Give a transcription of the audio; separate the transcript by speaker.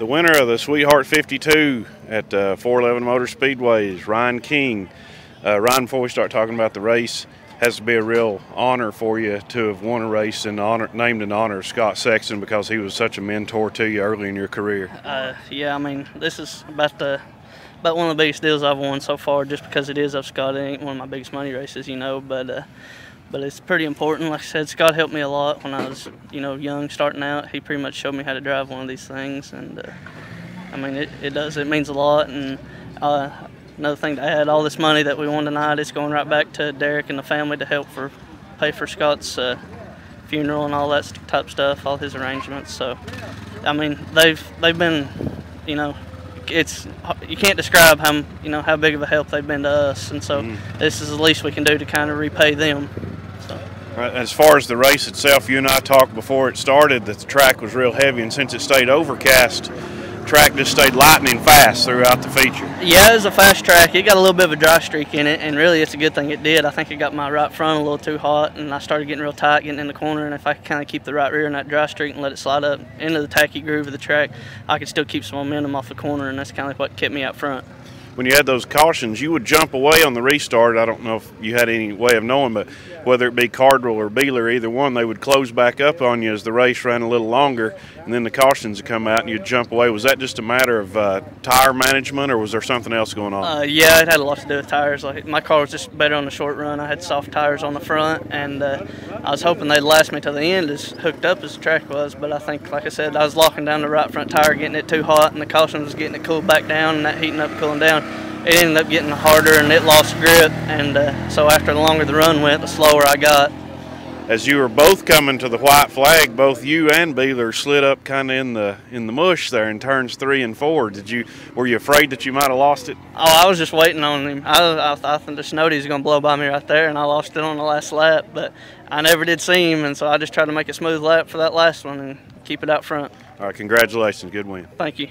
Speaker 1: The winner of the Sweetheart 52 at 411 Motor Speedway is Ryan King. Ryan, before we start talking about the race, has to be a real honor for you to have won a race and named in honor of Scott Sexton, because he was such a mentor to you early in your career.
Speaker 2: Yeah, I mean, this is about one of the biggest deals I've won so far, just because it is of Scott. It ain't one of my biggest money races, you know, but it's pretty important. Like I said, Scott helped me a lot when I was, young, starting out. He pretty much showed me how to drive one of these things, and I mean, it means a lot. And another thing to add, all this money that we won tonight is going right back to Derek and the family to help pay for Scott's funeral and all that type of stuff, all his arrangements. So, I mean, they've been, you can't describe how big of a help they've been to us, and so this is the least we can do to kind of repay them. So.
Speaker 1: Right, as far as the race itself, you and I talked before it started that the track was real heavy, and since it stayed overcast, the track just stayed lightning fast throughout the feature.
Speaker 2: Yeah, it was a fast track. It got a little bit of a dry streak in it, and really it's a good thing it did. I think it got my right front a little too hot, and I started getting real tight getting in the corner, and if I could kind of keep the right rear in that dry streak and let it slide up into the tacky groove of the track, I could still keep some momentum off the corner, and that's kind of what kept me out front.
Speaker 1: When you had those cautions, you would jump away on the restart. I don't know if you had any way of knowing, but whether it be Cardwell or Beeler, either one, they would close back up on you as the race ran a little longer, and then the cautions would come out and you'd jump away. Was that just a matter of tire management, or was there something else going on?
Speaker 2: Yeah, it had a lot to do with tires. Like, my car was just better on the short run. I had soft tires on the front, and I was hoping they'd last me till the end, as hooked up as the track was. But I think, like I said, I was locking down the right front tire, getting it too hot, and the caution was getting it cooled back down, and that heating up, cooling down. It ended up getting harder, and it lost grip, and so after the longer the run went, the slower I got.
Speaker 1: As you were both coming to the white flag, both you and Beeler slid up kind of in the mush there in turns 3 and 4. Were you afraid that you might have lost it?
Speaker 2: Oh, I was just waiting on him. I just knowed he was going to blow by me right there, and I lost it on the last lap, but I never did see him, and so I just tried to make a smooth lap for that last one and keep it out front.
Speaker 1: All right, congratulations, good win.
Speaker 2: Thank you.